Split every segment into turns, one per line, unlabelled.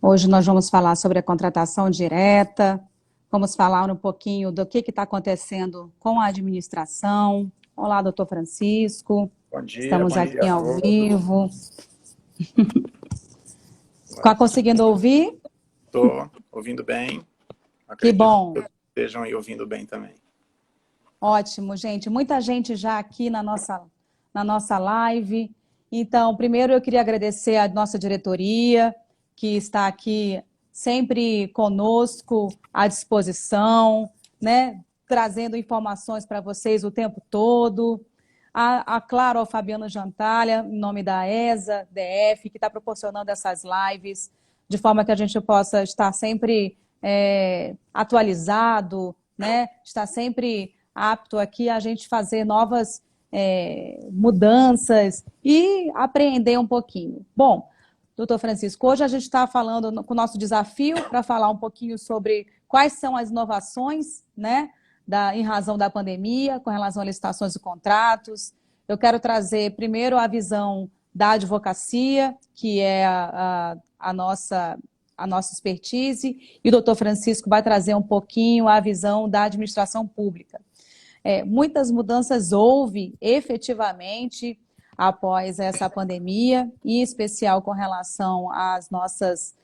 Hoje nós vamos falar sobre a contratação direta, vamos falar um pouquinho do que está acontecendo com a administração. Olá, doutor Francisco, estamos
Bom dia
aqui
a
ao
todos.
vivo. Está conseguindo ouvir?
Estou ouvindo bem.
Que
Acredito
bom,
que estejam aí ouvindo bem também.
ótimo, gente. Muita gente já aqui na nossa live. Então, primeiro eu queria agradecer a nossa diretoria, que está aqui sempre conosco, à disposição, né? Trazendo informações para vocês o tempo todo. Claro, ao Fabiano Jantalha, em nome da ESA, DF, que está proporcionando essas lives, de forma que a gente possa estar sempre atualizado, né? Estar sempre apto aqui a gente fazer novas mudanças e aprender um pouquinho. Bom, doutor Francisco, hoje a gente está falando com o nosso desafio para falar um pouquinho sobre quais são as inovações, né, em razão da pandemia, com relação a licitações e contratos. Eu quero trazer primeiro a visão da advocacia, que é a nossa expertise, e o doutor Francisco vai trazer um pouquinho a visão da administração pública. Muitas mudanças houve efetivamente após essa pandemia, em especial com relação aos nossos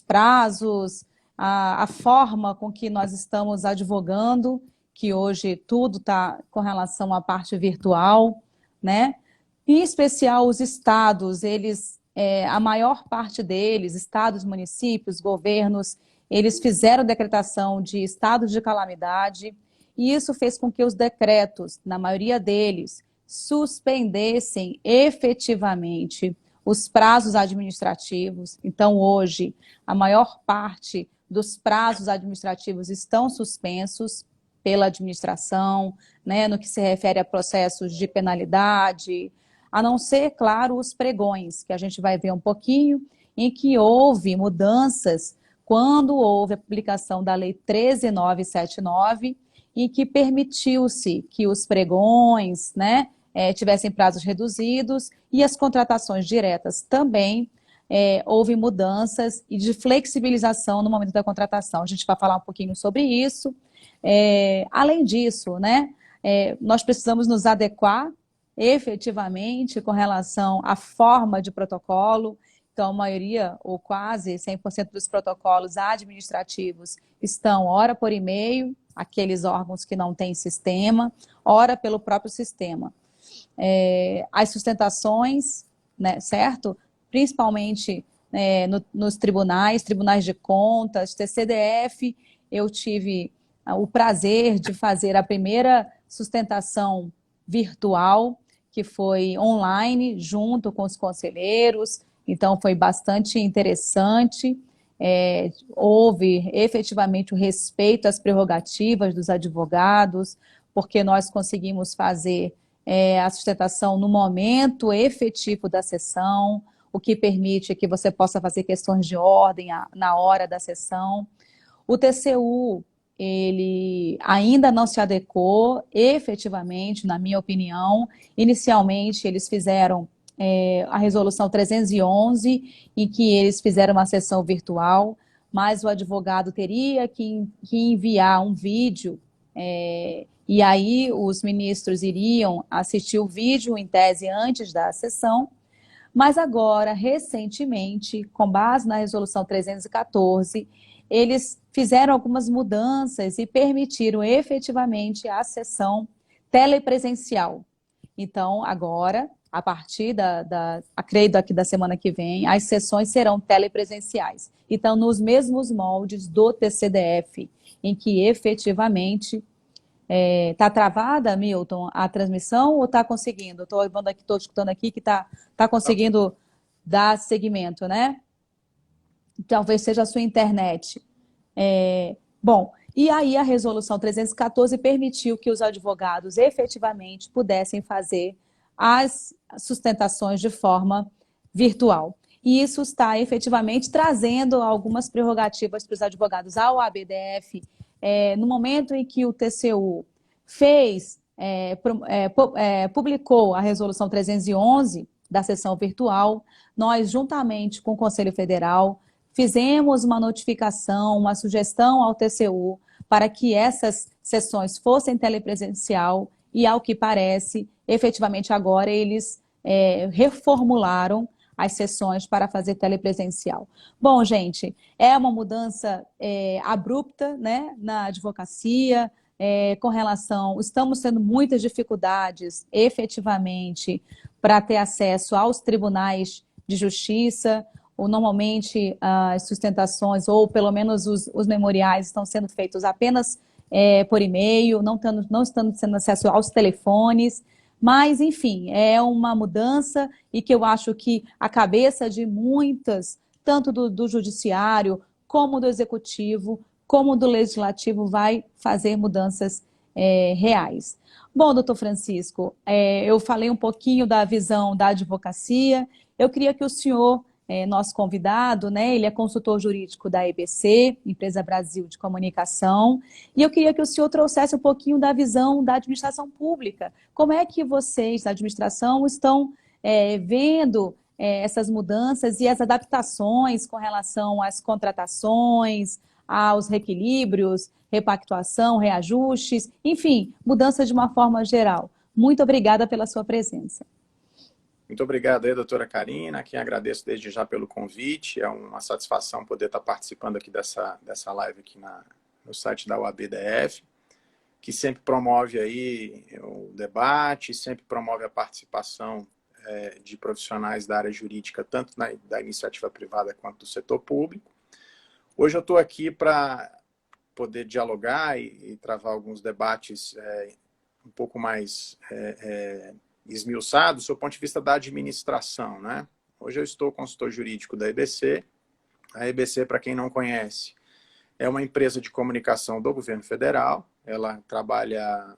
prazos, a forma com que nós estamos advogando, que hoje tudo está com relação à parte virtual, né? Em especial os estados, a maior parte deles, estados, municípios, governos, eles fizeram decretação de estado de calamidade, e isso fez com que os decretos, na maioria deles, suspendessem efetivamente os prazos administrativos. Então, hoje, a maior parte dos prazos administrativos estão suspensos pela administração, né, no que se refere a processos de penalidade, a não ser, claro, os pregões, que a gente vai ver um pouquinho, em que houve mudanças quando houve a publicação da Lei 13.979, em que permitiu-se que os pregões, né, tivessem prazos reduzidos e as contratações diretas também. Houve mudanças e de flexibilização no momento da contratação. A gente vai falar um pouquinho sobre isso. Além disso, né, nós precisamos nos adequar efetivamente com relação à forma de protocolo. Então, a maioria, ou quase 100% dos protocolos administrativos estão ora por e-mail, aqueles órgãos que não têm sistema, ora pelo próprio sistema. As sustentações, né, certo? Principalmente nos tribunais de contas, TCDF, eu tive o prazer de fazer a primeira sustentação virtual, que foi online, junto com os conselheiros, então foi bastante interessante. Houve efetivamente o respeito às prerrogativas dos advogados, porque nós conseguimos fazer a sustentação no momento efetivo da sessão, o que permite que você possa fazer questões de ordem na hora da sessão. O TCU, ele ainda não se adequou efetivamente, na minha opinião. Inicialmente, eles fizeram a resolução 311, em que eles fizeram uma sessão virtual, mas o advogado teria que enviar um vídeo, e aí os ministros iriam assistir o vídeo, em tese, antes da sessão. Mas agora, recentemente, com base na resolução 314, eles fizeram algumas mudanças e permitiram efetivamente a sessão telepresencial. Então, agora, a partir acredito aqui da semana que vem, as sessões serão telepresenciais. Então, nos mesmos moldes do TCDF, em que efetivamente está travada, Milton, a transmissão, ou está conseguindo? Estou escutando aqui que está conseguindo dar seguimento, né? Talvez seja a sua internet. Bom, e aí a resolução 314 permitiu que os advogados efetivamente pudessem fazer as sustentações de forma virtual. E isso está efetivamente trazendo algumas prerrogativas para os advogados. A OAB-DF, no momento em que o TCU publicou a resolução 311, da sessão virtual, nós, juntamente com o Conselho Federal, fizemos uma notificação, uma sugestão ao TCU para que essas sessões fossem telepresencial e, ao que parece, efetivamente agora eles reformularam as sessões para fazer telepresencial. Bom, gente, é uma mudança abrupta, né, na advocacia, com relação... Estamos tendo muitas dificuldades, efetivamente, para ter acesso aos tribunais de justiça, ou normalmente as sustentações, ou pelo menos os memoriais, estão sendo feitos apenas por e-mail, não estando sendo acesso aos telefones. Mas, enfim, é uma mudança e que eu acho que a cabeça de muitas, tanto do judiciário, como do executivo, como do legislativo, vai fazer mudanças reais. Bom, doutor Francisco, eu falei um pouquinho da visão da advocacia. Eu queria que o senhor, nosso convidado, né, ele é consultor jurídico da EBC, Empresa Brasil de Comunicação, e eu queria que o senhor trouxesse um pouquinho da visão da administração pública. Como é que vocês, da administração, estão vendo essas mudanças e as adaptações com relação às contratações, aos reequilíbrios, repactuação, reajustes, enfim, mudança de uma forma geral. Muito obrigada pela sua presença.
Muito obrigado aí, doutora Karina, quem agradeço desde já pelo convite. É uma satisfação poder estar participando aqui dessa live aqui no site da UABDF, que sempre promove aí o debate, sempre promove a participação de profissionais da área jurídica, tanto da iniciativa privada quanto do setor público. Hoje eu estou aqui para poder dialogar e travar alguns debates um pouco mais esmiuçados do ponto de vista da administração, né? Hoje eu estou consultor jurídico da EBC. A EBC, para quem não conhece, é uma empresa de comunicação do governo federal. Ela trabalha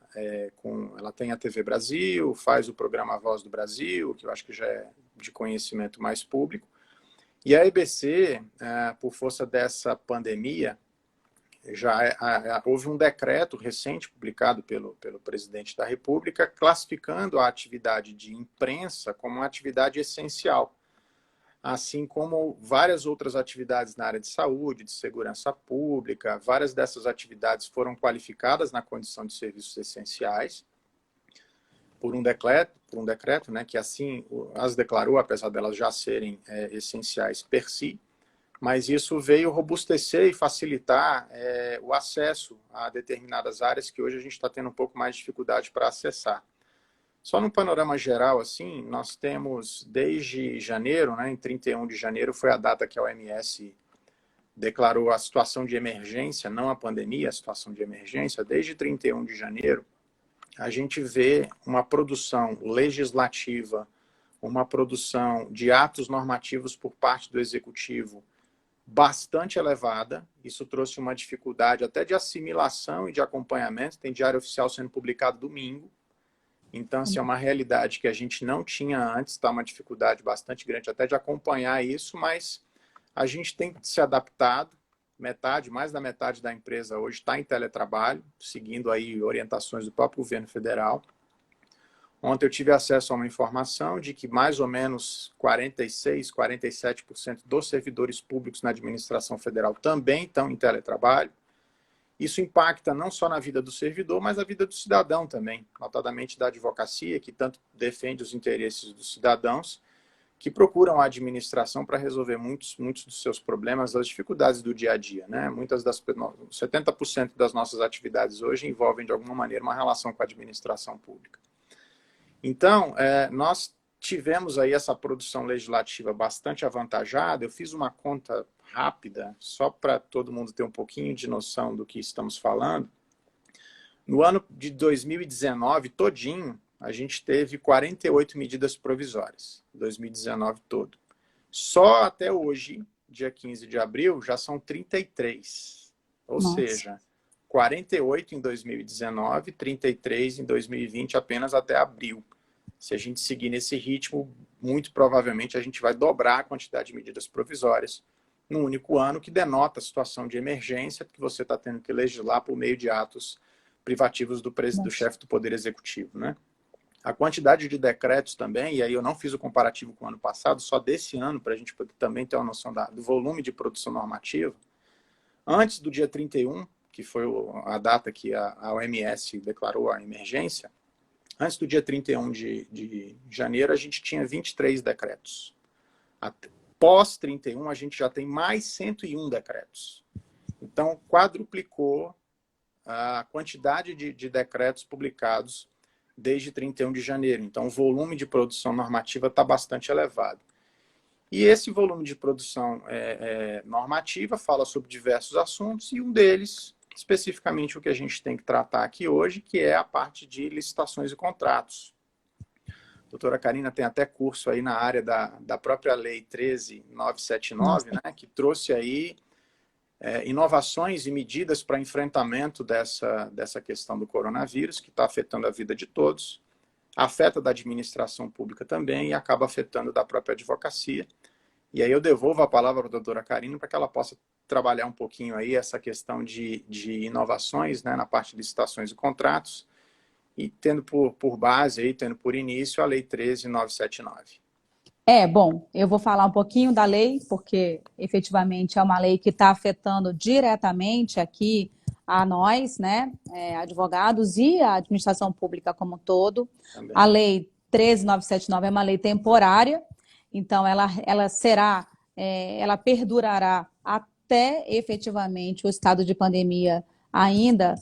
ela tem a TV Brasil, faz o programa Voz do Brasil, que eu acho que já é de conhecimento mais público. E a EBC, por força dessa pandemia, houve um decreto recente publicado pelo presidente da República classificando a atividade de imprensa como uma atividade essencial, assim como várias outras atividades na área de saúde, de segurança pública. Várias dessas atividades foram qualificadas na condição de serviços essenciais por um decreto, né, que assim as declarou, apesar delas já serem essenciais per si. Mas isso veio robustecer e facilitar o acesso a determinadas áreas que hoje a gente está tendo um pouco mais de dificuldade para acessar. Só no panorama geral, assim, nós temos desde janeiro, né, em 31 de janeiro foi a data que a OMS declarou a situação de emergência, não a pandemia, a situação de emergência. Desde 31 de janeiro, a gente vê uma produção legislativa, uma produção de atos normativos por parte do Executivo bastante elevada. Isso trouxe uma dificuldade até de assimilação e de acompanhamento. Tem diário oficial sendo publicado domingo. Então, assim, é uma realidade que a gente não tinha antes, está uma dificuldade bastante grande até de acompanhar isso, mas a gente tem se adaptado. Mais da metade da empresa hoje está em teletrabalho, seguindo aí orientações do próprio governo federal. Ontem eu tive acesso a uma informação de que mais ou menos 46%, 47% dos servidores públicos na administração federal também estão em teletrabalho. Isso impacta não só na vida do servidor, mas na vida do cidadão também, notadamente da advocacia, que tanto defende os interesses dos cidadãos, que procuram a administração para resolver muitos dos seus problemas, as dificuldades do dia a dia, né? 70% das nossas atividades hoje envolvem, de alguma maneira, uma relação com a administração pública. Então, nós tivemos aí essa produção legislativa bastante avantajada. Eu fiz uma conta rápida, só para todo mundo ter um pouquinho de noção do que estamos falando. No ano de 2019 todinho, a gente teve 48 medidas provisórias, 2019 todo. Só até hoje, dia 15 de abril, já são 33. Ou seja, 48 em 2019, 33 em 2020, apenas até abril. Se a gente seguir nesse ritmo, muito provavelmente a gente vai dobrar a quantidade de medidas provisórias num único ano, que denota a situação de emergência que você está tendo que legislar por meio de atos privativos do chefe do Poder Executivo, né? A quantidade de decretos também, e aí eu não fiz o comparativo com o ano passado, só desse ano, para a gente poder também ter uma noção do volume de produção normativa. Antes do dia 31, que foi a data que a OMS declarou a emergência, antes do dia 31 de janeiro, a gente tinha 23 decretos. Pós 31, a gente já tem mais 101 decretos. Então, quadruplicou a quantidade de decretos publicados desde 31 de janeiro. Então, o volume de produção normativa está bastante elevado. E esse volume de produção normativa fala sobre diversos assuntos, e um deles, especificamente o que a gente tem que tratar aqui hoje, que é a parte de licitações e contratos. A doutora Karina tem até curso aí na área da própria Lei 13.979, né, que trouxe aí inovações e medidas para enfrentamento dessa questão do coronavírus, que está afetando a vida de todos, afeta da administração pública também e acaba afetando da própria advocacia. E aí eu devolvo a palavra para a doutora Karina para que ela possa trabalhar um pouquinho aí essa questão de inovações, né, na parte de licitações e contratos, e tendo por base, aí, tendo por início a Lei 13.979.
Bom, eu vou falar um pouquinho da lei, porque efetivamente é uma lei que está afetando diretamente aqui a nós, né, advogados e a administração pública como um todo. Também. A Lei 13.979 é uma lei temporária, então ela será, ela perdurará até efetivamente o estado de pandemia ainda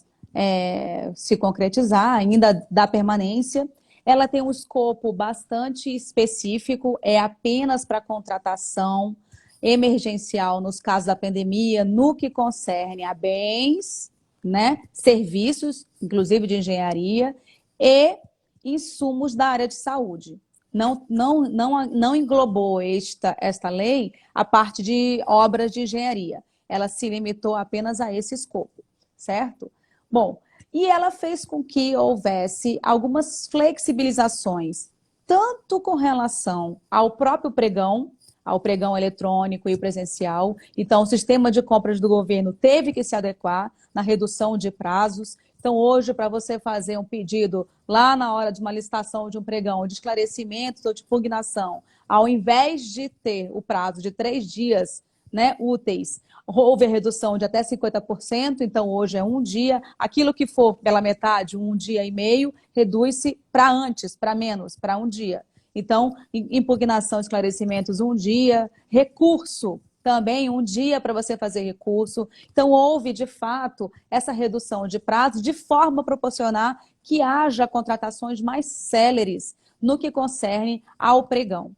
se concretizar, ainda da permanência. Ela tem um escopo bastante específico, é apenas para contratação emergencial nos casos da pandemia, no que concerne a bens, né, serviços, inclusive de engenharia, e insumos da área de saúde. Não englobou esta lei a parte de obras de engenharia. Ela se limitou apenas a esse escopo, certo? Bom, e ela fez com que houvesse algumas flexibilizações, tanto com relação ao próprio pregão, ao pregão eletrônico e o presencial. Então, o sistema de compras do governo teve que se adequar na redução de prazos. Então, hoje, para você fazer um pedido lá na hora de uma licitação de um pregão, de esclarecimentos ou de impugnação, ao invés de ter o prazo de 3 dias, né, úteis, houve a redução de até 50%, então hoje é 1 dia. Aquilo que for pela metade, 1 dia e meio, reduz-se para antes, para menos, para 1 dia. Então, impugnação, esclarecimentos, 1 dia, recurso, também 1 dia para você fazer recurso. Então, houve, de fato, essa redução de prazo de forma a proporcionar que haja contratações mais céleres no que concerne ao pregão.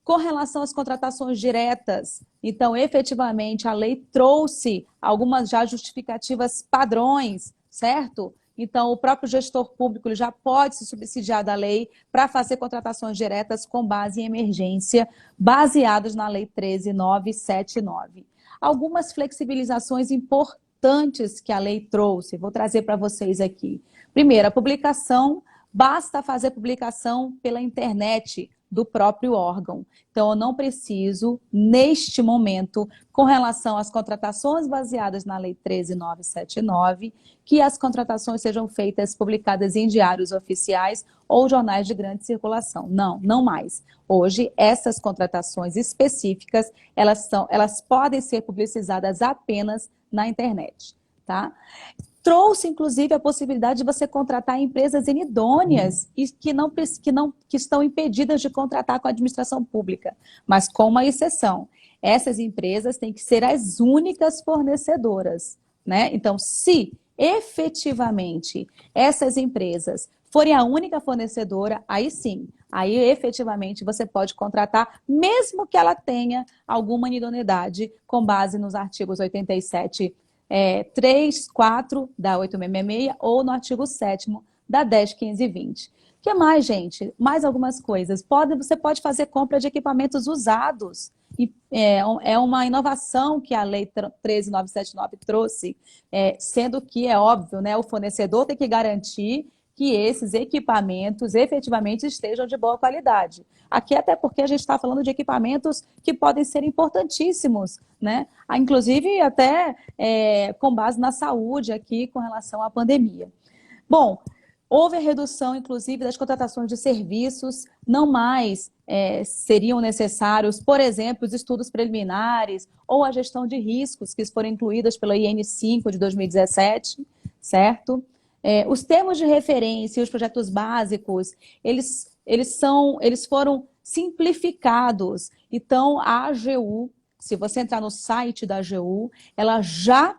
Com relação às contratações diretas, então, efetivamente, a lei trouxe algumas já justificativas padrões, certo? Então, o próprio gestor público já pode se subsidiar da lei para fazer contratações diretas com base em emergência, baseadas na Lei 13.979. Algumas flexibilizações importantes que a lei trouxe, vou trazer para vocês aqui. Primeiro, a publicação, basta fazer publicação pela internet do próprio órgão. Então, eu não preciso, neste momento, com relação às contratações baseadas na Lei 13.979, que as contratações sejam feitas, publicadas em diários oficiais ou jornais de grande circulação. Não mais. Hoje, essas contratações específicas, elas podem ser publicizadas apenas na internet, tá? Trouxe, inclusive, a possibilidade de você contratar empresas inidôneas e que estão impedidas de contratar com a administração pública, mas com uma exceção. Essas empresas têm que ser as únicas fornecedoras, né? Então, se efetivamente essas empresas forem a única fornecedora, aí sim, aí efetivamente você pode contratar, mesmo que ela tenha alguma inidoneidade, com base nos artigos 87 3, 4 da 8666 ou no artigo 7º da 10, 15 e 20. O que mais, gente? Mais algumas coisas. Você pode fazer compra de equipamentos usados. É uma inovação que a Lei 13.979 trouxe, sendo que é óbvio, né, o fornecedor tem que garantir que esses equipamentos efetivamente estejam de boa qualidade. Aqui até porque a gente está falando de equipamentos que podem ser importantíssimos, né? Inclusive até com base na saúde aqui com relação à pandemia. Bom, Houve a redução, inclusive, das contratações de serviços, não mais seriam necessários, por exemplo, os estudos preliminares ou a gestão de riscos que foram incluídas pela IN5 de 2017, certo? Os termos de referência e os projetos básicos, eles foram simplificados. Então, a AGU, se você entrar no site da AGU, ela já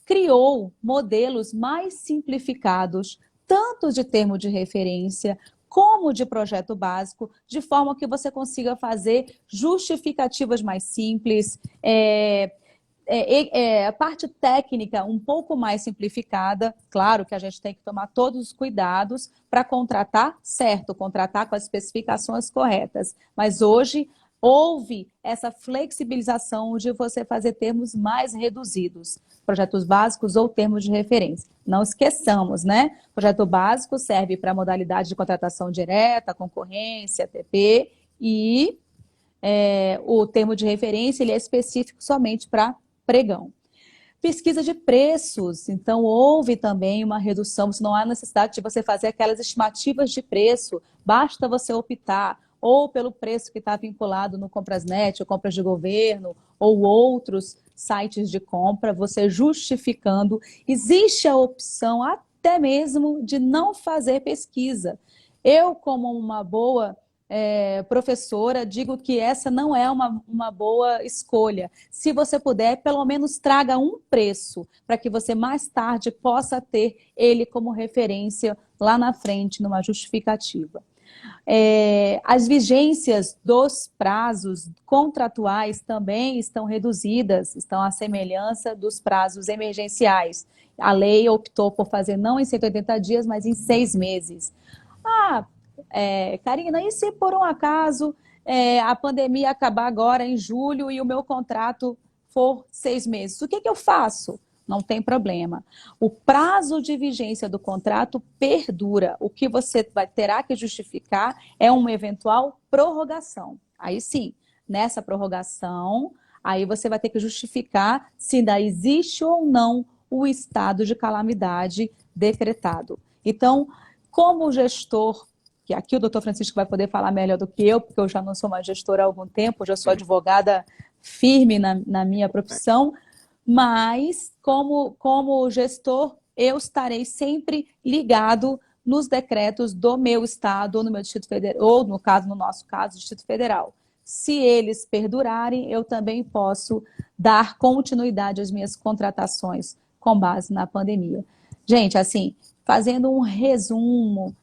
criou modelos mais simplificados, tanto de termo de referência, como de projeto básico, de forma que você consiga fazer justificativas mais simples, a parte técnica um pouco mais simplificada. Claro que a gente tem que tomar todos os cuidados para contratar certo, contratar com as especificações corretas. Mas hoje houve essa flexibilização de você fazer termos mais reduzidos, projetos básicos ou termos de referência. Não esqueçamos, né? Projeto básico serve para modalidade de contratação direta, concorrência, TP, e o termo de referência ele é específico somente para pregão. Pesquisa de preços, então houve também uma redução, se não há necessidade de você fazer aquelas estimativas de preço, basta você optar ou pelo preço que está vinculado no Comprasnet, ou Compras de Governo, ou outros sites de compra, você justificando. Existe a opção até mesmo de não fazer pesquisa. Eu, como uma boa professora, digo que essa não é uma boa escolha. Se você puder, pelo menos traga um preço, para que você mais tarde possa ter ele como referência lá na frente, numa justificativa. As vigências dos prazos contratuais também estão reduzidas, estão à semelhança dos prazos emergenciais. A lei optou por fazer não em 180 dias, mas em 6 meses. Karina, e se por um acaso a pandemia acabar agora em julho e o meu contrato for 6 meses? O que eu faço? Não tem problema. O prazo de vigência do contrato perdura. O que você terá que justificar é uma eventual prorrogação. Aí sim, nessa prorrogação, aí você vai ter que justificar se ainda existe ou não o estado de calamidade decretado. Então, como gestor, que aqui o doutor Francisco vai poder falar melhor do que eu, porque eu já não sou mais gestora há algum tempo, já sou advogada firme na minha profissão, mas como gestor, eu estarei sempre ligado nos decretos do meu estado, ou no meu Distrito Federal, ou no nosso caso, Distrito Federal. Se eles perdurarem, eu também posso dar continuidade às minhas contratações com base na pandemia. Gente, assim, fazendo um resumo,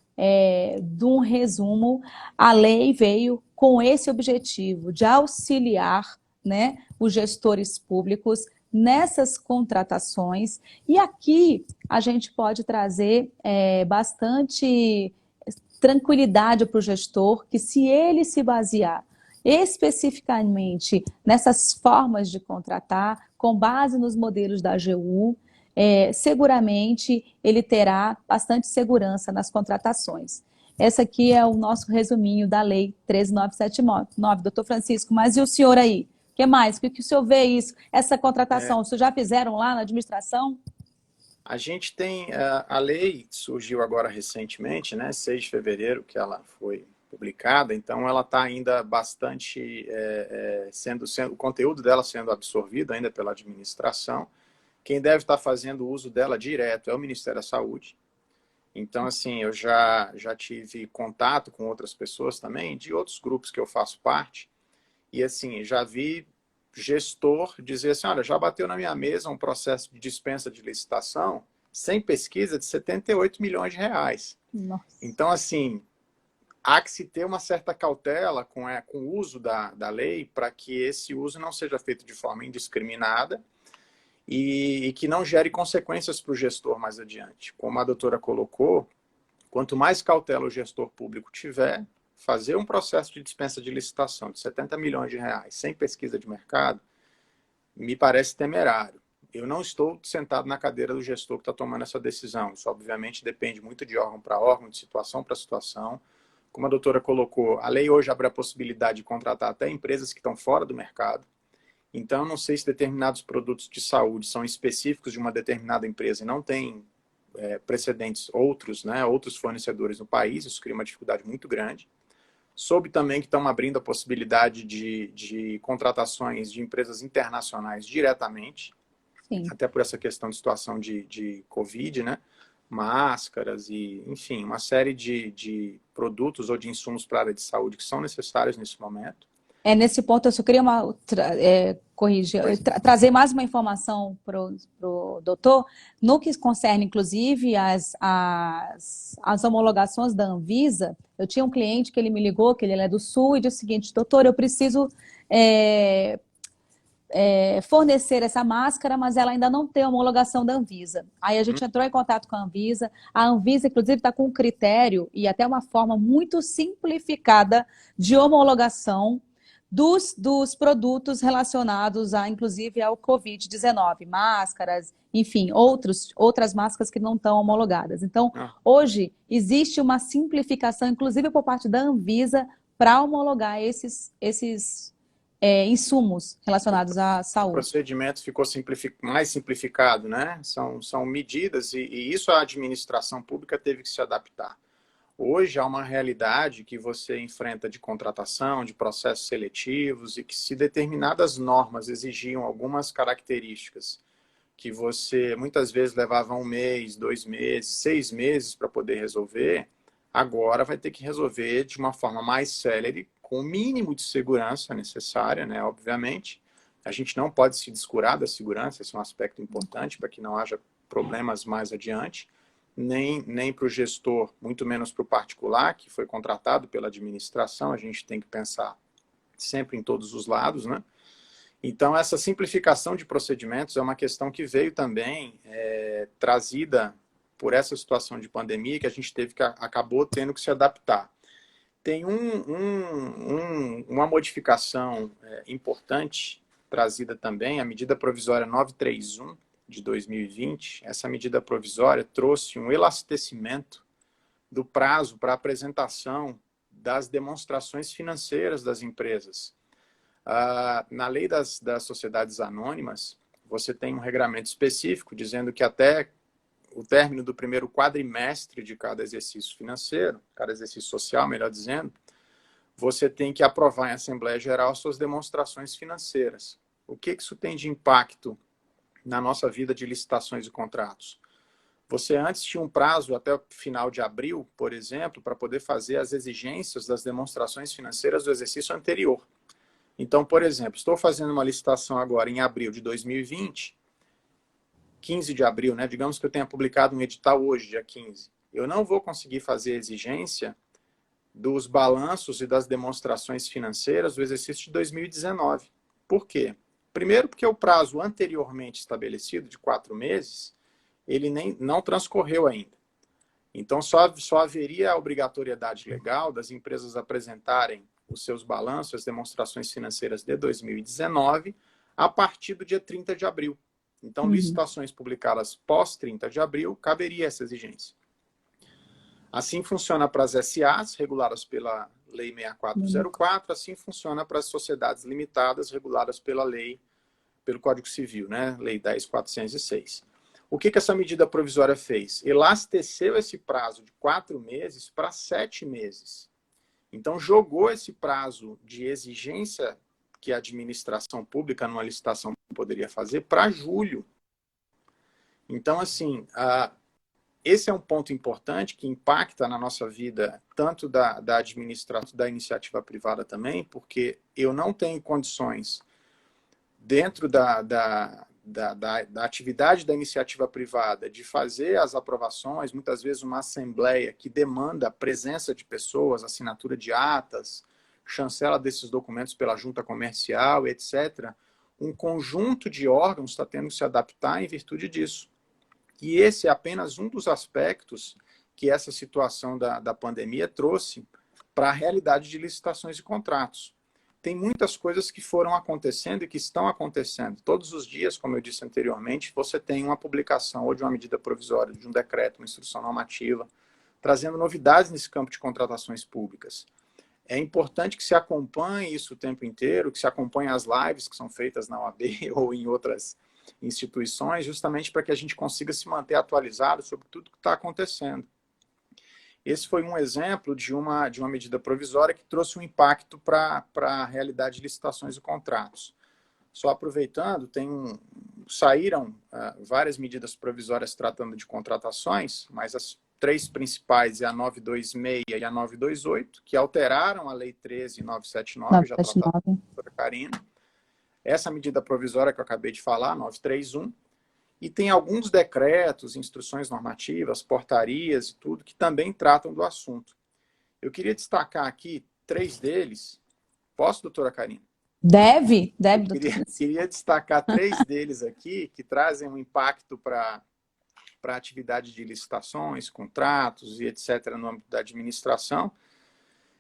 a lei veio com esse objetivo de auxiliar, né, os gestores públicos nessas contratações. E aqui a gente pode trazer bastante tranquilidade para o gestor, que se ele se basear especificamente nessas formas de contratar, com base nos modelos da AGU, seguramente ele terá bastante segurança nas contratações. Esse aqui é o nosso resuminho da Lei 13.979, doutor Francisco. Mas e o senhor aí? O que mais? O que o senhor vê isso? Essa contratação, vocês já fizeram lá na administração?
A gente tem, a lei surgiu agora recentemente, né, 6 de fevereiro que ela foi publicada, então ela está ainda bastante, o conteúdo dela sendo absorvido ainda pela administração. Quem deve estar fazendo uso dela direto é o Ministério da Saúde. Então, assim, eu já tive contato com outras pessoas também, de outros grupos que eu faço parte, e assim, já vi gestor dizer assim, olha, já bateu na minha mesa um processo de dispensa de licitação sem pesquisa de 78 milhões de reais.
Nossa.
Então, assim, há que se ter uma certa cautela com o uso da lei para que esse uso não seja feito de forma indiscriminada e que não gere consequências para o gestor mais adiante. Como a doutora colocou, quanto mais cautela o gestor público tiver, fazer um processo de dispensa de licitação de 70 milhões de reais sem pesquisa de mercado, me parece temerário. Eu não estou sentado na cadeira do gestor que está tomando essa decisão. Isso, obviamente, depende muito de órgão para órgão, de situação para situação. Como a doutora colocou, a lei hoje abre a possibilidade de contratar até empresas que estão fora do mercado. Então, eu não sei se determinados produtos de saúde são específicos de uma determinada empresa e não tem precedentes outros, né, outros fornecedores no país, isso cria uma dificuldade muito grande. Soube também que estão abrindo a possibilidade de contratações de empresas internacionais diretamente,
Sim.
até por essa questão de situação de Covid, né? Máscaras e, enfim, uma série de produtos ou de insumos para a área de saúde que são necessários nesse momento.
Nesse ponto, eu só queria corrigir, trazer mais uma informação para o doutor, no que concerne, inclusive, as homologações da Anvisa. Eu tinha um cliente que ele me ligou, que ele é do Sul, e disse o seguinte: doutor, eu preciso fornecer essa máscara, mas ela ainda não tem homologação da Anvisa. Aí a gente entrou em contato com a Anvisa, inclusive, está com um critério e até uma forma muito simplificada de homologação dos produtos relacionados, inclusive, ao Covid-19, máscaras, enfim, outras máscaras que não estão homologadas. Então, hoje, existe uma simplificação, inclusive por parte da Anvisa, para homologar esses insumos relacionados à saúde.
O procedimento ficou mais simplificado, né? São medidas e isso a administração pública teve que se adaptar. Hoje há uma realidade que você enfrenta de contratação, de processos seletivos e que se determinadas normas exigiam algumas características que você muitas vezes levava 1 mês, 2 meses, 6 meses para poder resolver, agora vai ter que resolver de uma forma mais célere, com o mínimo de segurança necessária, né? Obviamente, a gente não pode se descurar da segurança, esse é um aspecto importante para que não haja problemas mais adiante, nem para o gestor, muito menos para o particular, que foi contratado pela administração, a gente tem que pensar sempre em todos os lados, né? Então, essa simplificação de procedimentos é uma questão que veio também trazida por essa situação de pandemia que a gente acabou tendo que se adaptar. Tem uma modificação importante trazida também, a medida provisória 931 de 2020. Essa medida provisória trouxe um elastecimento do prazo para apresentação das demonstrações financeiras das empresas. Na lei das sociedades anônimas, você tem um regramento específico dizendo que até o término do primeiro quadrimestre de cada exercício financeiro, cada exercício social, melhor dizendo, você tem que aprovar em Assembleia Geral suas demonstrações financeiras. O que isso tem de impacto na nossa vida de licitações e contratos? Você antes tinha um prazo até o final de abril, por exemplo, para poder fazer as exigências das demonstrações financeiras do exercício anterior. Então, por exemplo, estou fazendo uma licitação agora em abril de 2020, 15 de abril, né? Digamos que eu tenha publicado um edital hoje, dia 15. Eu não vou conseguir fazer exigência dos balanços e das demonstrações financeiras do exercício de 2019. Por quê? Primeiro, porque o prazo anteriormente estabelecido, de 4 meses, ele não transcorreu ainda. Então, só haveria a obrigatoriedade legal das empresas apresentarem os seus balanços, as demonstrações financeiras de 2019, a partir do dia 30 de abril. Então, licitações publicadas pós 30 de abril, caberia essa exigência. Assim funciona para as SAs, reguladas pela Lei 6404, assim funciona para as sociedades limitadas, reguladas pelo Código Civil, né? Lei 10.406. O que essa medida provisória fez? Elasteceu esse prazo de 4 meses para 7 meses. Então, jogou esse prazo de exigência que a administração pública, numa licitação, poderia fazer para julho. Então, assim, esse é um ponto importante que impacta na nossa vida, tanto da administração, da iniciativa privada também, porque eu não tenho condições, dentro da atividade da iniciativa privada, de fazer as aprovações, muitas vezes uma assembleia que demanda a presença de pessoas, assinatura de atas, chancela desses documentos pela junta comercial, etc. Um conjunto de órgãos está tendo que se adaptar em virtude disso. E esse é apenas um dos aspectos que essa situação da pandemia trouxe para a realidade de licitações e contratos. Tem muitas coisas que foram acontecendo e que estão acontecendo. Todos os dias, como eu disse anteriormente, você tem uma publicação ou de uma medida provisória, de um decreto, uma instrução normativa, trazendo novidades nesse campo de contratações públicas. É importante que se acompanhe isso o tempo inteiro, que se acompanhe as lives que são feitas na OAB ou em outras instituições, justamente para que a gente consiga se manter atualizado sobre tudo que está acontecendo. Esse foi um exemplo de uma medida provisória que trouxe um impacto para a realidade de licitações e contratos. Só aproveitando, saíram várias medidas provisórias tratando de contratações, mas as três principais é a 926 e a 928, que alteraram a Lei 13.979, já tratada pela doutora Karina. Essa medida provisória que eu acabei de falar, 931, e tem alguns decretos, instruções normativas, portarias e tudo, que também tratam do assunto. Eu queria destacar aqui 3 deles. Posso, doutora Karina?
Deve, doutora.
Queria destacar 3 deles aqui, que trazem um impacto para a atividade de licitações, contratos e etc. no âmbito da administração,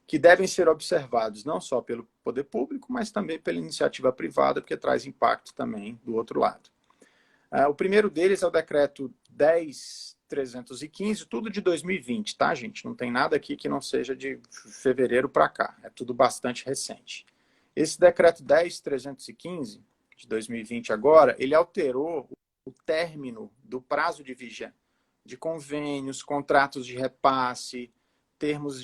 que devem ser observados não só pelo poder público, mas também pela iniciativa privada, porque traz impacto também do outro lado. O primeiro deles é o decreto 10.315, tudo de 2020, tá, gente? Não tem nada aqui que não seja de fevereiro para cá, é tudo bastante recente. Esse decreto 10.315, de 2020 agora, ele alterou o término do prazo de vigência de convênios, contratos de repasse, termos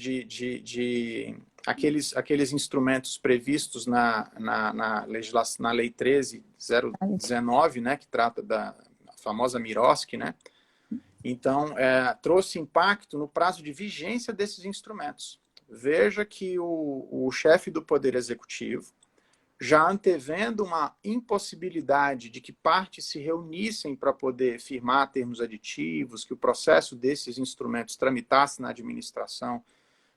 aqueles instrumentos previstos na legislação, na Lei 13.019, né, que trata da famosa MIROSC, né? Então, trouxe impacto no prazo de vigência desses instrumentos. Veja que o chefe do Poder Executivo, já antevendo uma impossibilidade de que partes se reunissem para poder firmar termos aditivos, que o processo desses instrumentos tramitasse na administração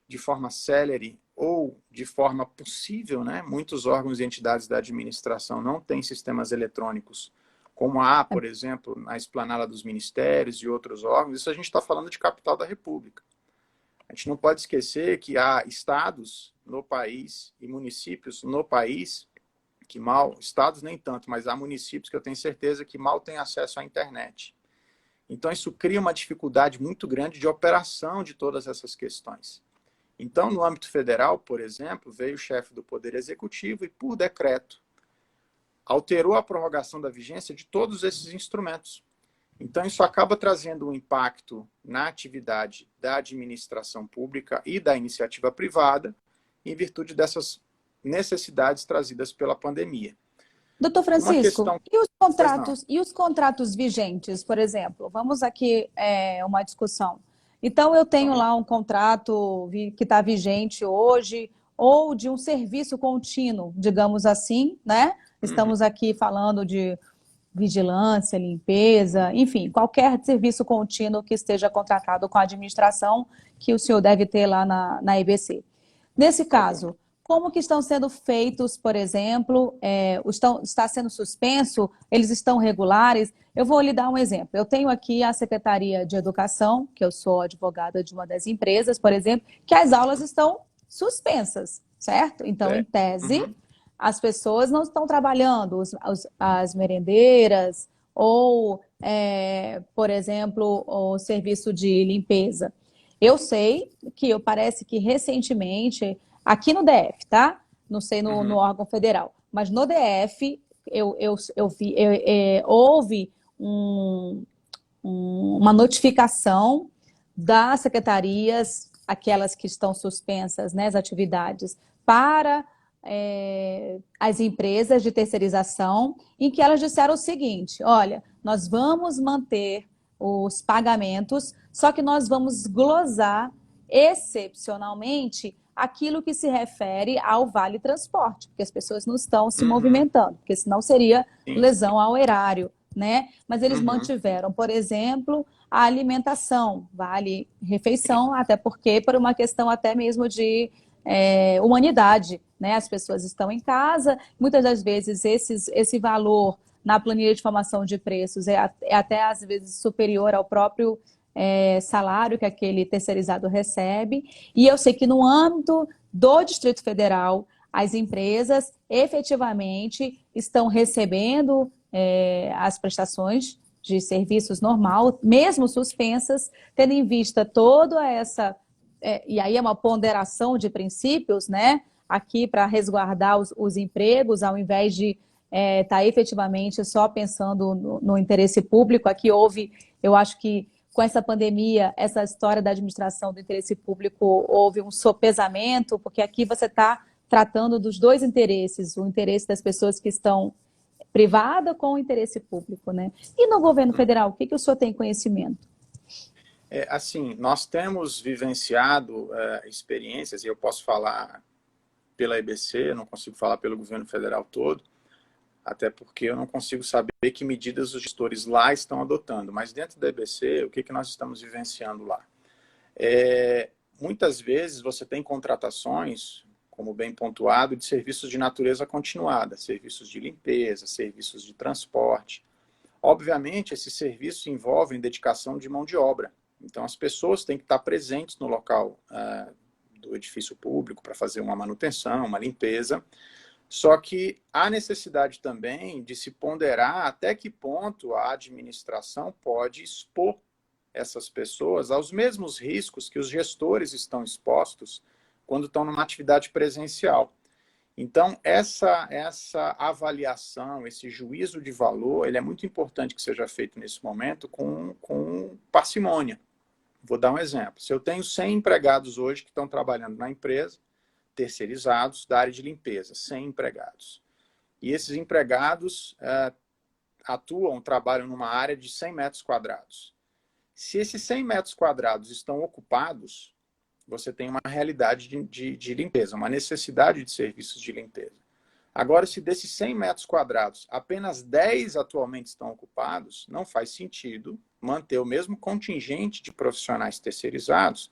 de forma célere ou de forma possível, né? Muitos órgãos e entidades da administração não têm sistemas eletrônicos, como há, por exemplo, na esplanada dos ministérios e outros órgãos. Isso a gente está falando de capital da República. A gente não pode esquecer que há estados no país e municípios no país que estados nem tanto, mas há municípios que eu tenho certeza que mal têm acesso à internet. Então, isso cria uma dificuldade muito grande de operação de todas essas questões. Então, no âmbito federal, por exemplo, veio o chefe do Poder Executivo e, por decreto, alterou a prorrogação da vigência de todos esses instrumentos. Então, isso acaba trazendo um impacto na atividade da administração pública e da iniciativa privada, em virtude dessas necessidades trazidas pela pandemia.
Doutor Francisco, e os contratos vigentes, por exemplo? Vamos aqui uma discussão. Então, eu tenho lá um contrato que está vigente hoje, ou de um serviço contínuo, digamos assim, né? Estamos aqui falando de vigilância, limpeza, enfim, qualquer serviço contínuo que esteja contratado com a administração, que o senhor deve ter lá na EBC. Nesse caso, como que estão sendo feitos, por exemplo, está sendo suspenso, eles estão regulares? Eu vou lhe dar um exemplo. Eu tenho aqui a Secretaria de Educação, que eu sou advogada de uma das empresas, por exemplo, que as aulas estão suspensas, certo? Então, em tese, as pessoas não estão trabalhando, as merendeiras ou, por exemplo, o serviço de limpeza. Eu sei que parece que recentemente, aqui no DF, tá? Não sei no órgão federal, mas no DF houve uma notificação das secretarias, aquelas que estão suspensas, né, as atividades, para as empresas de terceirização, em que elas disseram o seguinte: olha, nós vamos manter os pagamentos, só que nós vamos glosar excepcionalmente aquilo que se refere ao Vale Transporte, porque as pessoas não estão se movimentando, porque senão seria lesão ao erário, né? Mas eles mantiveram, por exemplo, a alimentação, vale refeição, até porque por uma questão até mesmo de humanidade, né? As pessoas estão em casa, muitas das vezes esse valor na planilha de formação de preços é até às vezes superior ao próprio salário que aquele terceirizado recebe. E eu sei que no âmbito do Distrito Federal, as empresas efetivamente estão recebendo as prestações de serviços normal, mesmo suspensas, tendo em vista toda essa... e aí é uma ponderação de princípios, né? Aqui para resguardar os empregos, ao invés de está efetivamente só pensando no interesse público. Aqui houve, eu acho que com essa pandemia, essa história da administração do interesse público, houve um sopesamento, porque aqui você está tratando dos dois interesses, o interesse das pessoas que estão privadas com o interesse público, né? E no governo federal, o que o senhor tem conhecimento?
Assim, nós temos vivenciado experiências, e eu posso falar pela EBC, não consigo falar pelo governo federal todo, até porque eu não consigo saber que medidas os gestores lá estão adotando. Mas dentro da EBC, o que nós estamos vivenciando lá? Muitas vezes você tem contratações, como bem pontuado, de serviços de natureza continuada, serviços de limpeza, serviços de transporte. Obviamente, esses serviços envolvem dedicação de mão de obra. Então, as pessoas têm que estar presentes no local do edifício público para fazer uma manutenção, uma limpeza. Só que há necessidade também de se ponderar até que ponto a administração pode expor essas pessoas aos mesmos riscos que os gestores estão expostos quando estão numa atividade presencial. Então, essa avaliação, esse juízo de valor, ele é muito importante que seja feito nesse momento com parcimônia. Vou dar um exemplo. Se eu tenho 100 empregados hoje que estão trabalhando na empresa, terceirizados da área de limpeza, 100 empregados. E esses empregados trabalham numa área de 100 metros quadrados. Se esses 100 metros quadrados estão ocupados, você tem uma realidade de limpeza, uma necessidade de serviços de limpeza. Agora, se desses 100 metros quadrados, apenas 10 atualmente estão ocupados, não faz sentido manter o mesmo contingente de profissionais terceirizados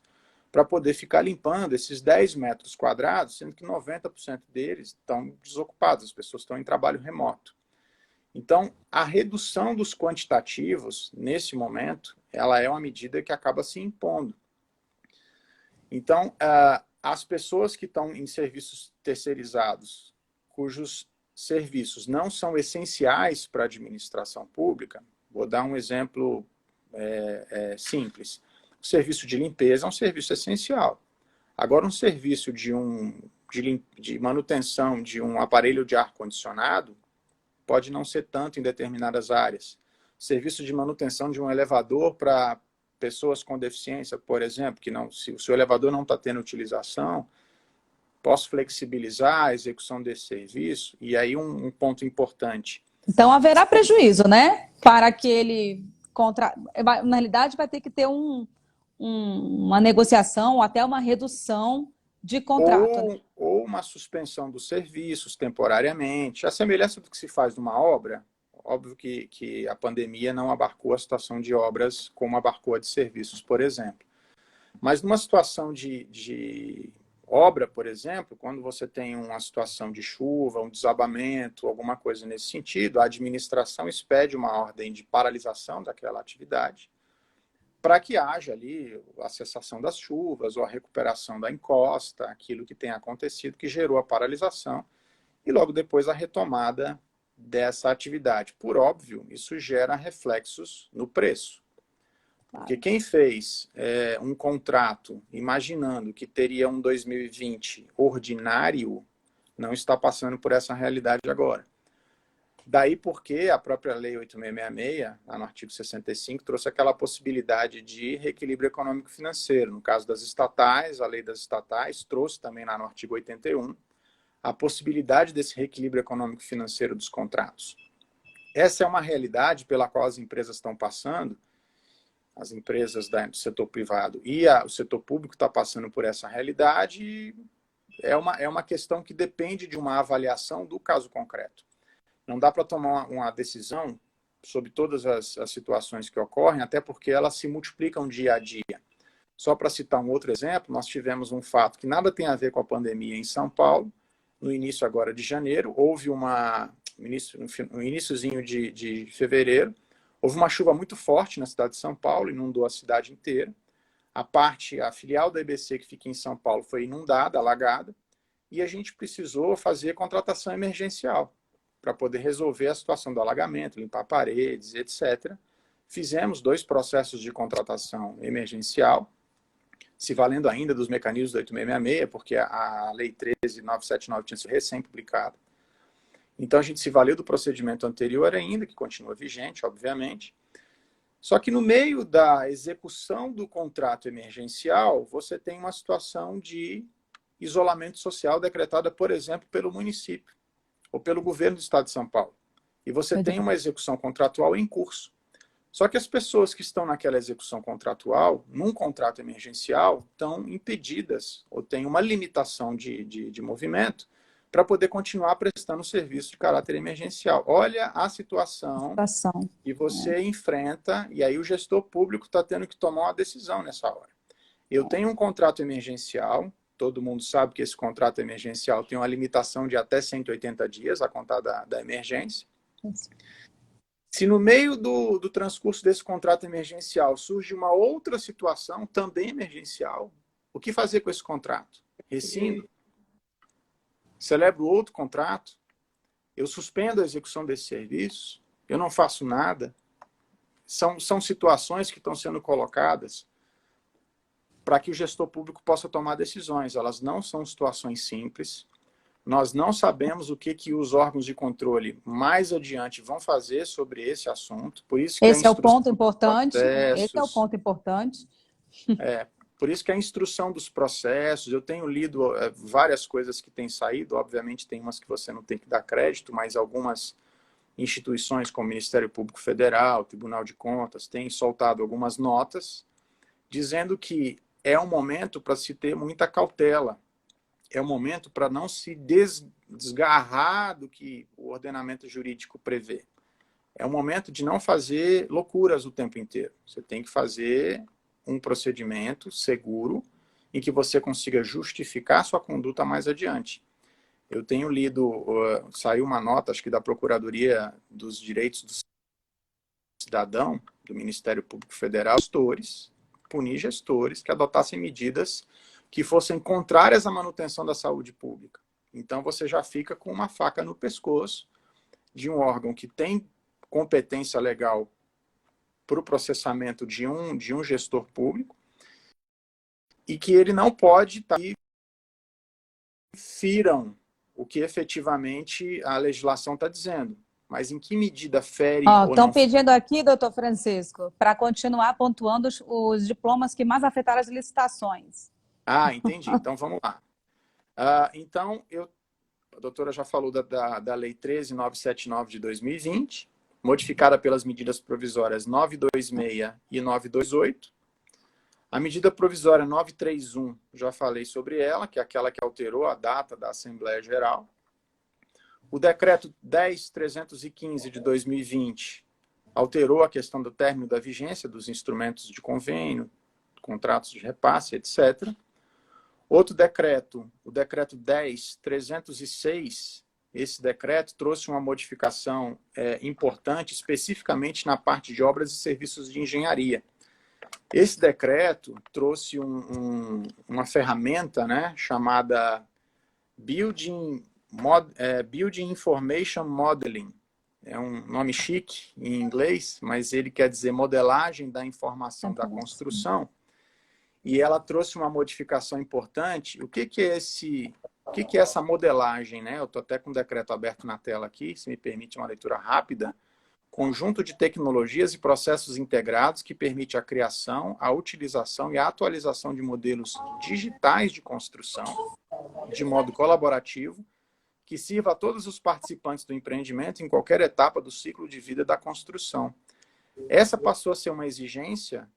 para poder ficar limpando esses 10 metros quadrados, sendo que 90% deles estão desocupados, as pessoas estão em trabalho remoto. Então, a redução dos quantitativos, nesse momento, ela é uma medida que acaba se impondo. Então, as pessoas que estão em serviços terceirizados, cujos serviços não são essenciais para a administração pública, vou dar um exemplo simples. O serviço de limpeza é um serviço essencial. Agora, um serviço de manutenção de um aparelho de ar-condicionado pode não ser tanto em determinadas áreas. Serviço de manutenção de um elevador para pessoas com deficiência, por exemplo, que não, se o seu elevador não está tendo utilização, posso flexibilizar a execução desse serviço. E aí um ponto importante.
Então haverá prejuízo, né? Para aquele na realidade vai ter que ter uma negociação ou até uma redução de contrato.
Ou uma suspensão dos serviços temporariamente. A semelhança do que se faz numa obra, óbvio que a pandemia não abarcou a situação de obras como abarcou a de serviços, por exemplo. Mas numa situação de obra, por exemplo, quando você tem uma situação de chuva, um desabamento, alguma coisa nesse sentido, a administração expede uma ordem de paralisação daquela atividade para que haja ali a cessação das chuvas ou a recuperação da encosta, aquilo que tem acontecido, que gerou a paralisação, e logo depois a retomada dessa atividade. Por óbvio, isso gera reflexos no preço. Porque quem fez um contrato imaginando que teria um 2020 ordinário, não está passando por essa realidade agora. Daí porque a própria Lei 8666, lá no artigo 65, trouxe aquela possibilidade de reequilíbrio econômico-financeiro. No caso das estatais, a Lei das Estatais trouxe também lá no artigo 81 a possibilidade desse reequilíbrio econômico-financeiro dos contratos. Essa é uma realidade pela qual as empresas estão passando, as empresas do setor privado e o setor público está passando por essa realidade, e é uma questão que depende de uma avaliação do caso concreto. Não dá para tomar uma decisão sobre todas as situações que ocorrem, até porque elas se multiplicam dia a dia. Só para citar um outro exemplo, nós tivemos um fato que nada tem a ver com a pandemia em São Paulo, no início agora de janeiro, houve no iniciozinho de fevereiro, houve uma chuva muito forte na cidade de São Paulo, inundou a cidade inteira. A filial da EBC que fica em São Paulo foi inundada, alagada, e a gente precisou fazer contratação emergencial para poder resolver a situação do alagamento, limpar paredes, etc. Fizemos 2 processos de contratação emergencial, se valendo ainda dos mecanismos da 8666, porque a Lei 13.979 tinha sido recém-publicada. Então, a gente se valeu do procedimento anterior ainda, que continua vigente, obviamente. Só que no meio da execução do contrato emergencial, você tem uma situação de isolamento social decretada, por exemplo, pelo município ou pelo governo do estado de São Paulo. E você tem uma execução contratual em curso. Só que as pessoas que estão naquela execução contratual, num contrato emergencial, estão impedidas ou têm uma limitação de movimento para poder continuar prestando serviço de caráter emergencial. Olha a situação que você enfrenta, e aí o gestor público está tendo que tomar uma decisão nessa hora. Eu tenho um contrato emergencial, todo mundo sabe que esse contrato emergencial tem uma limitação de até 180 dias a contar da emergência. Se no meio do transcurso desse contrato emergencial surge uma outra situação, também emergencial, o que fazer com esse contrato? Rescindo? Celebro outro contrato? Eu suspendo a execução desse serviço? Eu não faço nada? São situações que estão sendo colocadas para que o gestor público possa tomar decisões. Elas não são situações simples. Nós não sabemos o que os órgãos de controle mais adiante vão fazer sobre esse assunto. Por isso que
esse é o ponto importante. Esse é o ponto importante.
Por isso que a instrução dos processos, eu tenho lido várias coisas que têm saído, obviamente tem umas que você não tem que dar crédito, mas algumas instituições como o Ministério Público Federal, Tribunal de Contas, têm soltado algumas notas dizendo que é um momento para se ter muita cautela, é um momento para não se desgarrar do que o ordenamento jurídico prevê. É um momento de não fazer loucuras o tempo inteiro. Você tem que fazer um procedimento seguro em que você consiga justificar sua conduta mais adiante. Eu tenho lido, saiu uma nota, acho que da Procuradoria dos Direitos do Cidadão, do Ministério Público Federal, punir gestores que adotassem medidas que fossem contrárias à manutenção da saúde pública. Então você já fica com uma faca no pescoço de um órgão que tem competência legal para o processamento de um gestor público e que ele não pode firam o que efetivamente a legislação está dizendo. Mas em que medida fere ou não?
Estão pedindo aqui, doutor Francisco, para continuar pontuando os diplomas que mais afetaram as licitações.
Entendi. Então, vamos lá. Então, a doutora já falou da Lei 13.979 de 2020, modificada pelas medidas provisórias 926 e 928. A medida provisória 931, já falei sobre ela, que é aquela que alterou a data da Assembleia Geral. O decreto 10.315 de 2020 alterou a questão do término da vigência dos instrumentos de convênio, contratos de repasse, etc. Outro decreto, o decreto 10.306, esse decreto trouxe uma modificação importante, especificamente na parte de obras e serviços de engenharia. Esse decreto trouxe uma ferramenta, né, chamada Building Information Modeling. É um nome chique em inglês, mas ele quer dizer modelagem da informação da construção. E ela trouxe uma modificação importante. O que é essa modelagem, né? Eu estou até com o decreto aberto na tela aqui, se me permite uma leitura rápida. Conjunto de tecnologias e processos integrados que permite a criação, a utilização e a atualização de modelos digitais de construção, de modo colaborativo, que sirva a todos os participantes do empreendimento em qualquer etapa do ciclo de vida da construção. Essa passou a ser uma exigência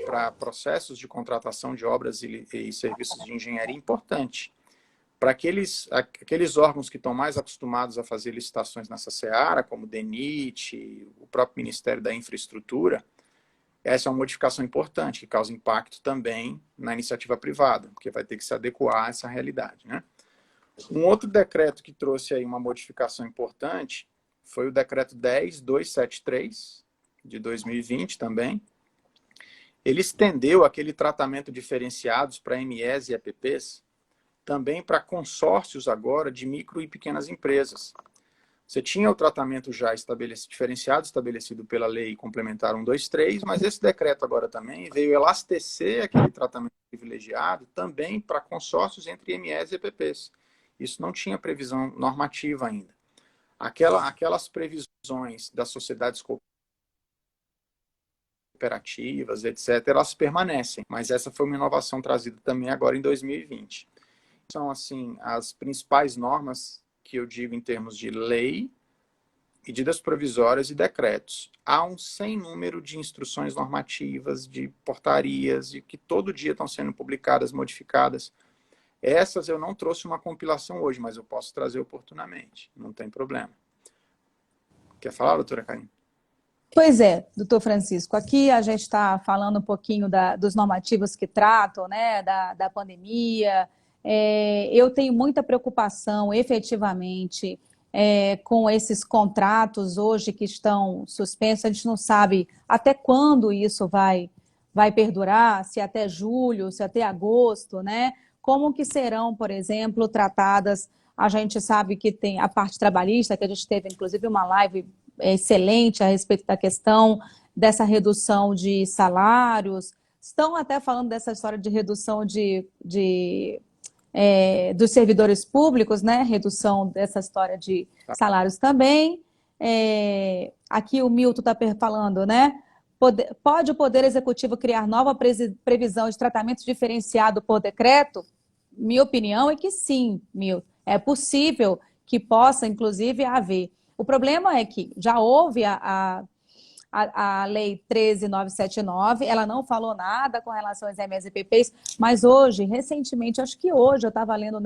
para processos de contratação de obras e serviços de engenharia importante. Para aqueles órgãos que estão mais acostumados a fazer licitações nessa seara, como o DENIT, o próprio Ministério da Infraestrutura, essa é uma modificação importante, que causa impacto também na iniciativa privada, porque vai ter que se adequar a essa realidade, né? Um outro decreto que trouxe aí uma modificação importante foi o decreto 10.273, de 2020 também. Ele estendeu aquele tratamento diferenciados para MEs e EPPs, também para consórcios agora de micro e pequenas empresas. Você tinha o tratamento já diferenciado, estabelecido pela Lei Complementar 123, mas esse decreto agora também veio elastecer aquele tratamento privilegiado também para consórcios entre MEs e EPPs. Isso não tinha previsão normativa ainda. Aquelas previsões das sociedades cooperativas, etc., elas permanecem, mas essa foi uma inovação trazida também agora em 2020. São, assim, as principais normas que eu digo em termos de lei, medidas provisórias e decretos. Há um sem número de instruções normativas, de portarias, e que todo dia estão sendo publicadas, modificadas. Essas eu não trouxe uma compilação hoje, mas eu posso trazer oportunamente, não tem problema. Quer falar, doutora Karine?
Pois é, doutor Francisco, aqui a gente está falando um pouquinho dos normativos que tratam, né, da pandemia. Eu tenho muita preocupação, efetivamente, com esses contratos hoje que estão suspensos. A gente não sabe até quando isso vai perdurar, se até julho, se até agosto, né? Como que serão, por exemplo, tratadas. A gente sabe que tem a parte trabalhista, que a gente teve, inclusive, uma live excelente a respeito da questão dessa redução de salários. Estão até falando dessa história de redução dos servidores públicos, né? Redução dessa história de salários também. Aqui o Milton está falando, né? Pode o Poder Executivo criar nova previsão de tratamento diferenciado por decreto? Minha opinião é que sim, Milton. É possível que possa, inclusive, haver. O problema é que já houve a Lei 13.979, ela não falou nada com relação às EMEs e PPs, mas hoje, recentemente, acho que hoje, eu estava lendo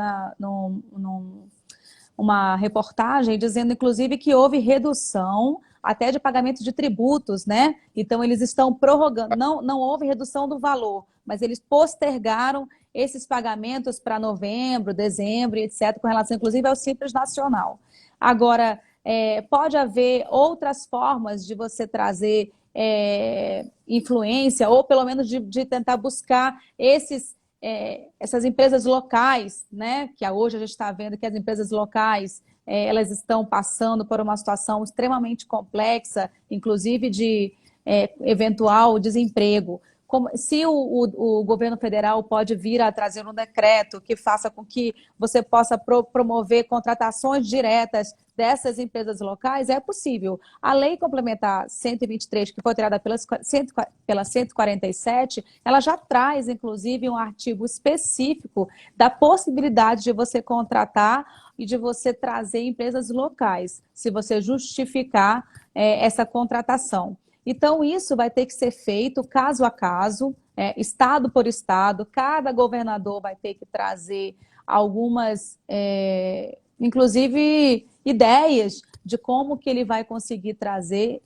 uma reportagem dizendo, inclusive, que houve redução até de pagamento de tributos, né? Então, eles estão prorrogando, não houve redução do valor, mas eles postergaram esses pagamentos para novembro, dezembro, etc., com relação, inclusive, ao Simples Nacional. Agora, pode haver outras formas de você trazer influência, ou pelo menos de tentar buscar essas empresas locais, né? Que hoje a gente está vendo que as empresas locais elas estão passando por uma situação extremamente complexa, inclusive de eventual desemprego. Se o governo federal pode vir a trazer um decreto que faça com que você possa promover contratações diretas dessas empresas locais, é possível. A lei complementar 123, que foi criada pela 147, ela já traz, inclusive, um artigo específico da possibilidade de você contratar e de você trazer empresas locais, se você justificar essa contratação. Então, isso vai ter que ser feito caso a caso, estado por estado. Cada governador vai ter que trazer algumas, inclusive, ideias de como que ele vai conseguir trazer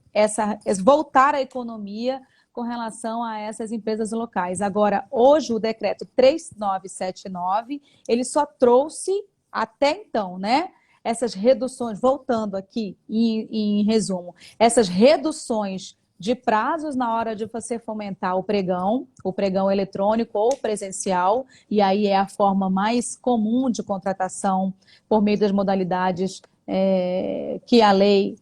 voltar a economia com relação a essas empresas locais. Agora, hoje, o decreto 3979, ele só trouxe, até então, né? Essas reduções, voltando aqui em resumo, essas reduções de prazos na hora de você fomentar o pregão eletrônico ou presencial, e aí é a forma mais comum de contratação por meio das modalidades que a lei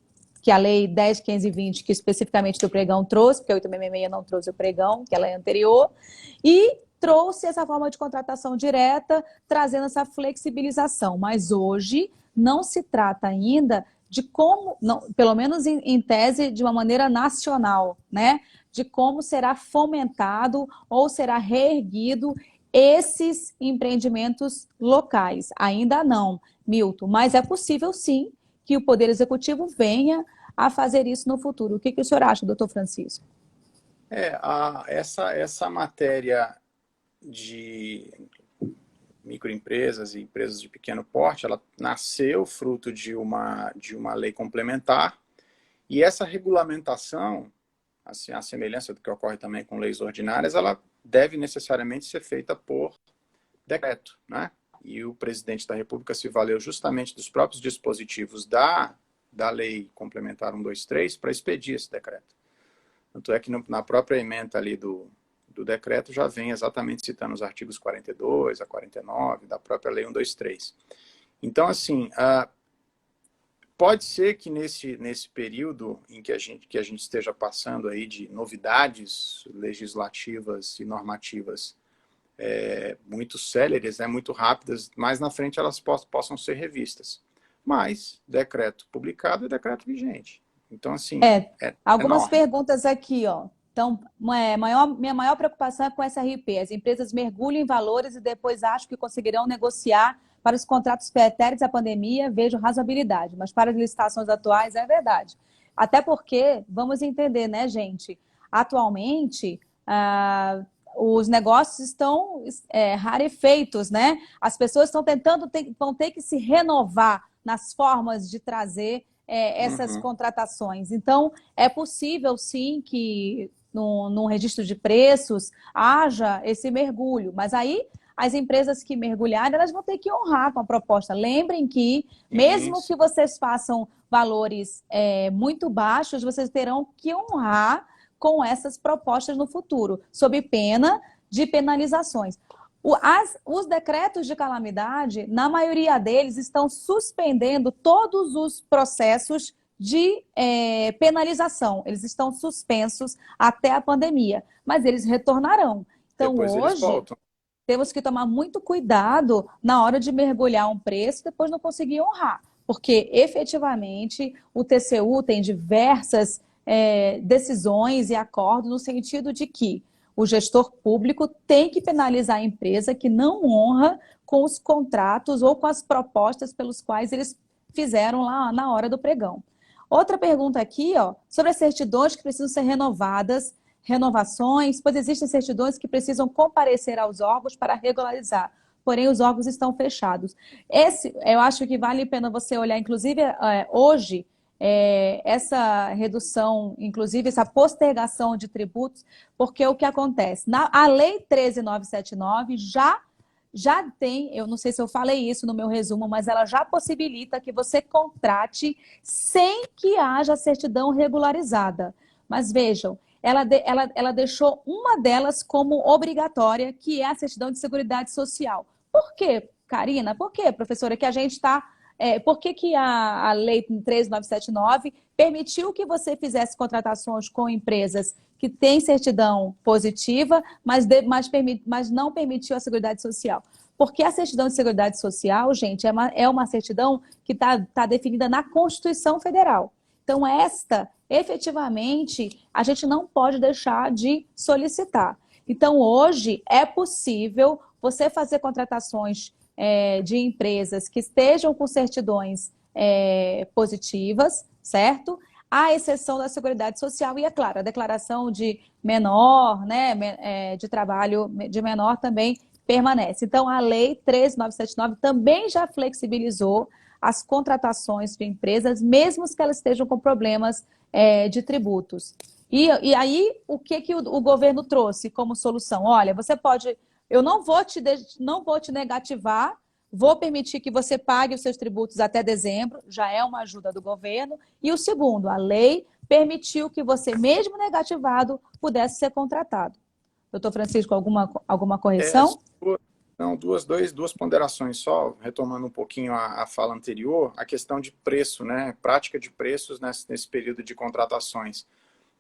10, 15 e 20, que especificamente do pregão trouxe, porque a 866 não trouxe o pregão, que ela é anterior, e trouxe essa forma de contratação direta, trazendo essa flexibilização. Mas hoje não se trata ainda de como, não, pelo menos em tese, de uma maneira nacional, né? De como será fomentado ou será reerguido esses empreendimentos locais. Ainda não, Milton, mas é possível sim que o Poder Executivo venha a fazer isso no futuro. O que o senhor acha, doutor Francisco?
Essa matéria de microempresas e empresas de pequeno porte, ela nasceu fruto de uma lei complementar, e essa regulamentação, assim, a semelhança do que ocorre também com leis ordinárias, ela deve necessariamente ser feita por decreto, né? E o presidente da República se valeu justamente dos próprios dispositivos da lei complementar 123 para expedir esse decreto. Tanto é que na própria ementa ali do decreto já vem exatamente citando os artigos 42 a 49 da própria lei 123. Então, assim, pode ser que nesse período em que a gente esteja passando aí de novidades legislativas e normativas muito céleres, né, muito rápidas, mais na frente elas possam ser revistas. mas decreto publicado é decreto vigente. Então, assim, é
Algumas
enorme.
perguntas aqui, ó. Então, minha maior preocupação é com essa RP. As empresas mergulham em valores e depois acham que conseguirão negociar para os contratos pretéritos à pandemia, vejo razoabilidade, mas para as licitações atuais é verdade. Até porque, vamos entender, né, gente? Atualmente, os negócios estão rarefeitos, né? As pessoas estão vão ter que se renovar nas formas de trazer essas
Uhum.
contratações. Então, é possível, sim, que no registro de preços haja esse mergulho, mas aí as empresas que mergulharem, elas vão ter que honrar com a proposta. Lembrem que, mesmo
Isso.
que vocês façam valores muito baixos, vocês terão que honrar com essas propostas no futuro, sob pena de penalizações. Os decretos de calamidade, na maioria deles, estão suspendendo todos os processos de penalização. Eles estão suspensos até a pandemia, mas eles retornarão. Então,
Depois eles
hoje,
voltam.
temos que tomar muito cuidado na hora de mergulhar um preço e depois não conseguir honrar, porque efetivamente o TCU tem diversas decisões e acordos no sentido de que o gestor público tem que penalizar a empresa que não honra com os contratos ou com as propostas pelos quais eles fizeram lá na hora do pregão. Outra pergunta aqui, ó, sobre as certidões que precisam ser renovações, pois existem certidões que precisam comparecer aos órgãos para regularizar, porém os órgãos estão fechados. Eu acho que vale a pena você olhar, inclusive, hoje, essa redução, inclusive essa postergação de tributos, porque o que acontece? A Lei 13.979 já tem, eu não sei se eu falei isso no meu resumo, mas ela já possibilita que você contrate sem que haja certidão regularizada. Mas vejam, ela deixou uma delas como obrigatória, que é a certidão de seguridade social. Por quê, Karina? Por quê, professora, que a gente está... por que a Lei 13.979 permitiu que você fizesse contratações com empresas que têm certidão positiva, mas não permitiu a Seguridade Social? Porque a certidão de Seguridade Social, gente, é uma certidão que tá definida na Constituição Federal. Então, efetivamente, a gente não pode deixar de solicitar. Então, hoje, é possível você fazer contratações de empresas que estejam com certidões positivas, certo? À exceção da Seguridade Social e, é claro, a declaração de menor, né, de trabalho de menor também permanece. Então, a Lei 13.979 também já flexibilizou as contratações de empresas, mesmo que elas estejam com problemas de tributos. E aí, o que o governo trouxe como solução? Olha, você pode... Eu não vou te negativar, vou permitir que você pague os seus tributos até dezembro, já é uma ajuda do governo. E o segundo, a lei permitiu que você, mesmo negativado, pudesse ser contratado. Doutor Francisco, alguma correção?
Não, duas ponderações só, retomando um pouquinho a fala anterior, a questão de preço, né? Prática de preços nesse período de contratações.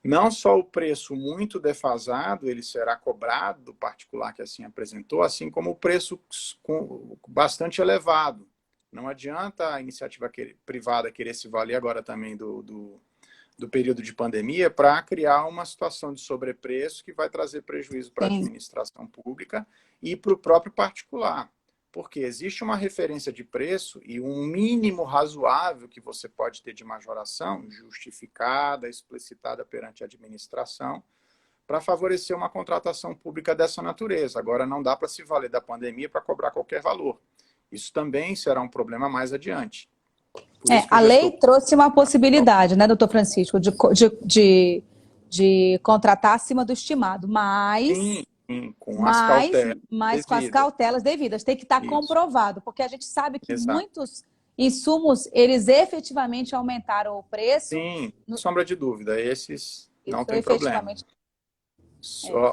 Não só o preço muito defasado, ele será cobrado do particular que assim apresentou, assim como o preço bastante elevado. Não adianta a iniciativa privada querer se valer agora também do período de pandemia para criar uma situação de sobrepreço que vai trazer prejuízo para a
Sim.
administração pública e para o próprio particular. Porque existe uma referência de preço e um mínimo razoável que você pode ter de majoração, justificada, explicitada perante a administração, para favorecer uma contratação pública dessa natureza. Agora, não dá para se valer da pandemia para cobrar qualquer valor. Isso também será um problema mais adiante.
A lei trouxe uma possibilidade, né, doutor Francisco, de contratar acima do estimado,
Sim, com as
mas com as
devidas.
cautelas devidas. Tem que estar comprovado, porque a gente sabe que
Exato.
muitos insumos, eles efetivamente aumentaram o preço.
Sim, sem sombra de dúvida, esses não tem problema.
Efetivamente.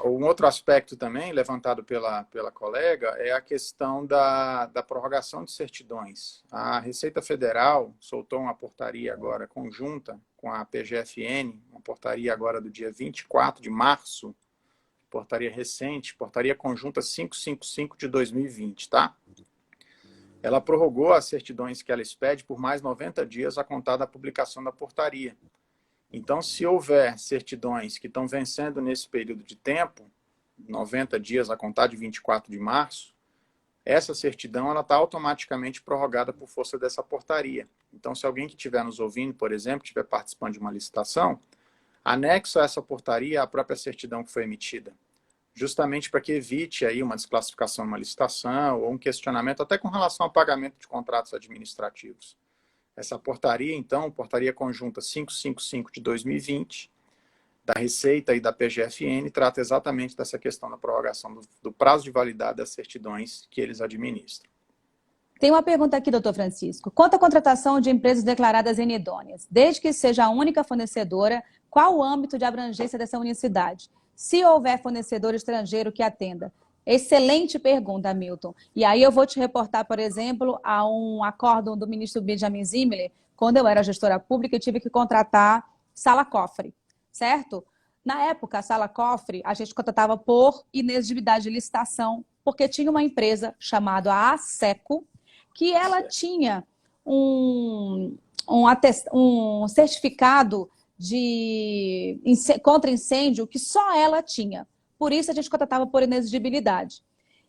Um outro aspecto também, levantado pela colega, é a questão da prorrogação de certidões. A Receita Federal soltou uma portaria agora conjunta com a PGFN, uma portaria agora do dia 24 de março, portaria recente, portaria conjunta 555 de 2020, tá? ela prorrogou as certidões que ela expede por mais 90 dias a contar da publicação da portaria. Então, se houver certidões que estão vencendo nesse período de tempo, 90 dias a contar de 24 de março, essa certidão está automaticamente prorrogada por força dessa portaria. Então, se alguém que estiver nos ouvindo, por exemplo, estiver participando de uma licitação, anexo a essa portaria a própria certidão que foi emitida, justamente para que evite aí uma desclassificação numa licitação ou um questionamento até com relação ao pagamento de contratos administrativos. Essa portaria, então, portaria conjunta 555 de 2020, da Receita e da PGFN, trata exatamente dessa questão da prorrogação do prazo de validade das certidões que eles administram.
Tem uma pergunta aqui, doutor Francisco. Quanto à contratação de empresas declaradas inidôneas, desde que seja a única fornecedora, qual o âmbito de abrangência dessa unicidade? Se houver fornecedor estrangeiro que atenda? Excelente pergunta, Milton. E aí eu vou te reportar, por exemplo, a um acórdão do ministro Benjamin Zimmermann. Quando eu era gestora pública, eu tive que contratar sala-cofre, certo? Na época, a sala-cofre, a gente contratava por inexigibilidade de licitação, porque tinha uma empresa chamada ASECO, que ela tinha um certificado de contra incêndio que só ela tinha. Por isso a gente contratava por inexigibilidade.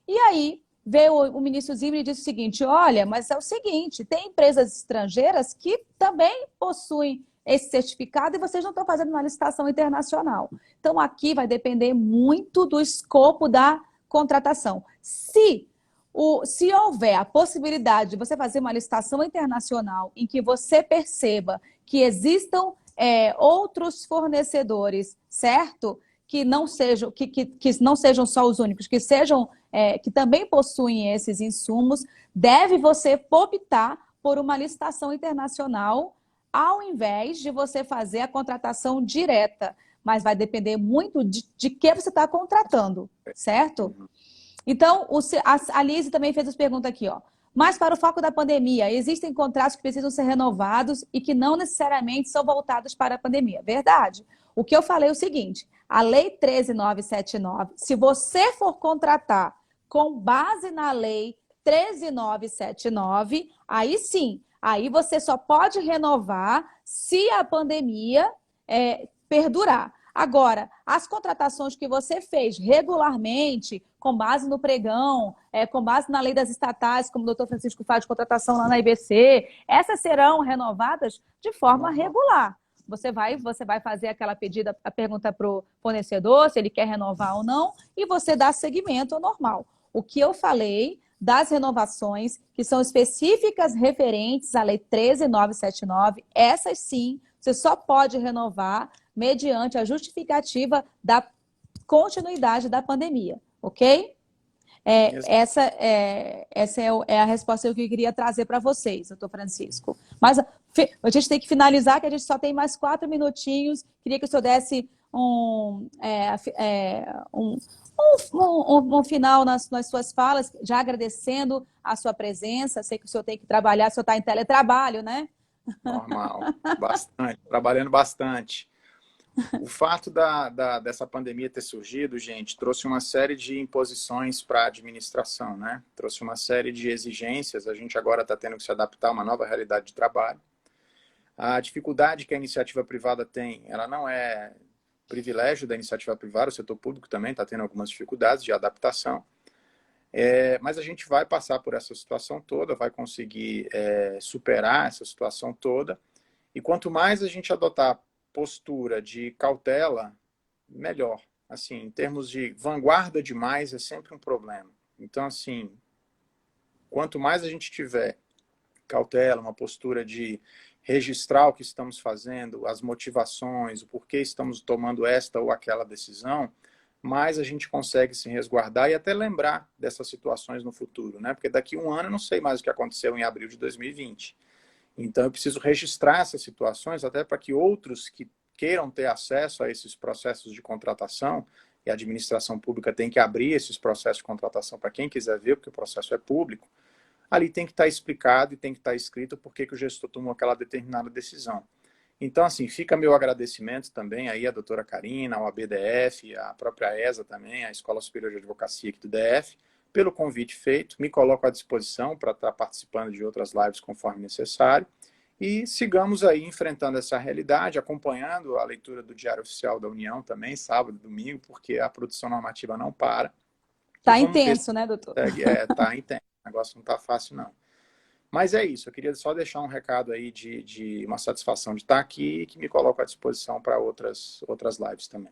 E aí veio o ministro Zimmermann e disse o seguinte: olha, mas é o seguinte, tem empresas estrangeiras que também possuem esse certificado e vocês não estão fazendo uma licitação internacional. Então aqui vai depender muito do escopo da contratação. Se houver a possibilidade de você fazer uma licitação internacional em que você perceba que existam outros fornecedores, certo? Que não sejam só os únicos, que sejam que também possuem esses insumos, deve você optar por uma licitação internacional ao invés de você fazer a contratação direta. Mas vai depender muito de que você está contratando, certo? Então, a Lise também fez as perguntas aqui, ó. Mas para o foco da pandemia, existem contratos que precisam ser renovados e que não necessariamente são voltados para a pandemia. Verdade. O que eu falei é o seguinte, a Lei 13.979, se você for contratar com base na Lei 13.979, aí sim, aí você só pode renovar se a pandemia perdurar. Agora, as contratações que você fez regularmente, com base no pregão, com base na lei das estatais, como o doutor Francisco faz de contratação lá na IBC, essas serão renovadas de forma regular. Você vai fazer aquela a pergunta para o fornecedor, se ele quer renovar ou não, e você dá seguimento ao normal. O que eu falei das renovações, que são específicas referentes à Lei 13.979, essas sim, você só pode renovar mediante a justificativa da continuidade da pandemia, ok? Essa é a resposta que eu queria trazer para vocês, doutor Francisco. Mas a gente tem que finalizar, que a gente só tem mais 4 minutinhos. Queria que o senhor desse um final nas suas falas, já agradecendo a sua presença. Sei que o senhor tem que trabalhar, o senhor está em teletrabalho, né?
Normal, bastante, trabalhando bastante. O fato dessa pandemia ter surgido, gente, trouxe uma série de imposições para a administração, né? Trouxe uma série de exigências, a gente agora está tendo que se adaptar a uma nova realidade de trabalho. A dificuldade que a iniciativa privada tem, ela não é privilégio da iniciativa privada, o setor público também está tendo algumas dificuldades de adaptação. Mas a gente vai passar por essa situação toda, vai conseguir superar essa situação toda. E quanto mais a gente adotar postura de cautela, melhor. Assim, em termos de vanguarda demais, é sempre um problema. Então, assim, quanto mais a gente tiver cautela, uma postura de registrar o que estamos fazendo, as motivações, o porquê estamos tomando esta ou aquela decisão, mais a gente consegue se resguardar e até lembrar dessas situações no futuro, né? Porque daqui a um ano eu não sei mais o que aconteceu em abril de 2020. Então, eu preciso registrar essas situações até para que outros que queiram ter acesso a esses processos de contratação, e a administração pública tem que abrir esses processos de contratação para quem quiser ver, porque o processo é público, ali tem que estar explicado e tem que estar escrito por que o gestor tomou aquela determinada decisão. Então, assim, fica meu agradecimento também aí à doutora Karina, ao ABDF, à própria ESA também, a Escola Superior de Advocacia aqui do DF, pelo convite feito, me coloco à disposição para estar participando de outras lives conforme necessário, e sigamos aí enfrentando essa realidade, acompanhando a leitura do Diário Oficial da União também, sábado e domingo, porque a produção normativa não para.
Tá intenso, né, doutor?
Tá intenso, o negócio não tá fácil, não. Mas é isso, eu queria só deixar um recado aí de uma satisfação de estar aqui e que me coloco à disposição para outras lives também.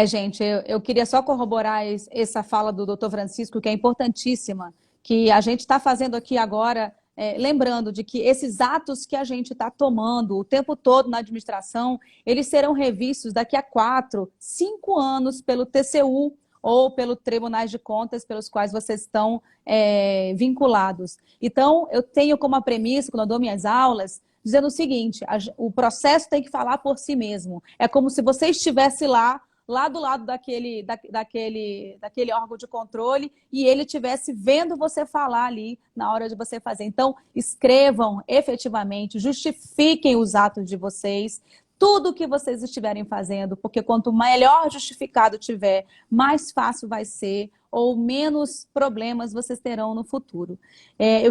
Gente, eu queria só corroborar essa fala do doutor Francisco, que é importantíssima, que a gente está fazendo aqui agora, lembrando de que esses atos que a gente está tomando o tempo todo na administração, eles serão revistos daqui a 4, 5 anos pelo TCU ou pelos Tribunais de Contas pelos quais vocês estão vinculados. Então, eu tenho como premissa, quando eu dou minhas aulas, dizendo o seguinte, o processo tem que falar por si mesmo. É como se você estivesse lá do lado daquele órgão de controle e ele estivesse vendo você falar ali na hora de você fazer. Então, escrevam efetivamente, justifiquem os atos de vocês, tudo que vocês estiverem fazendo, porque quanto melhor justificado tiver, mais fácil vai ser ou menos problemas vocês terão no futuro. Eu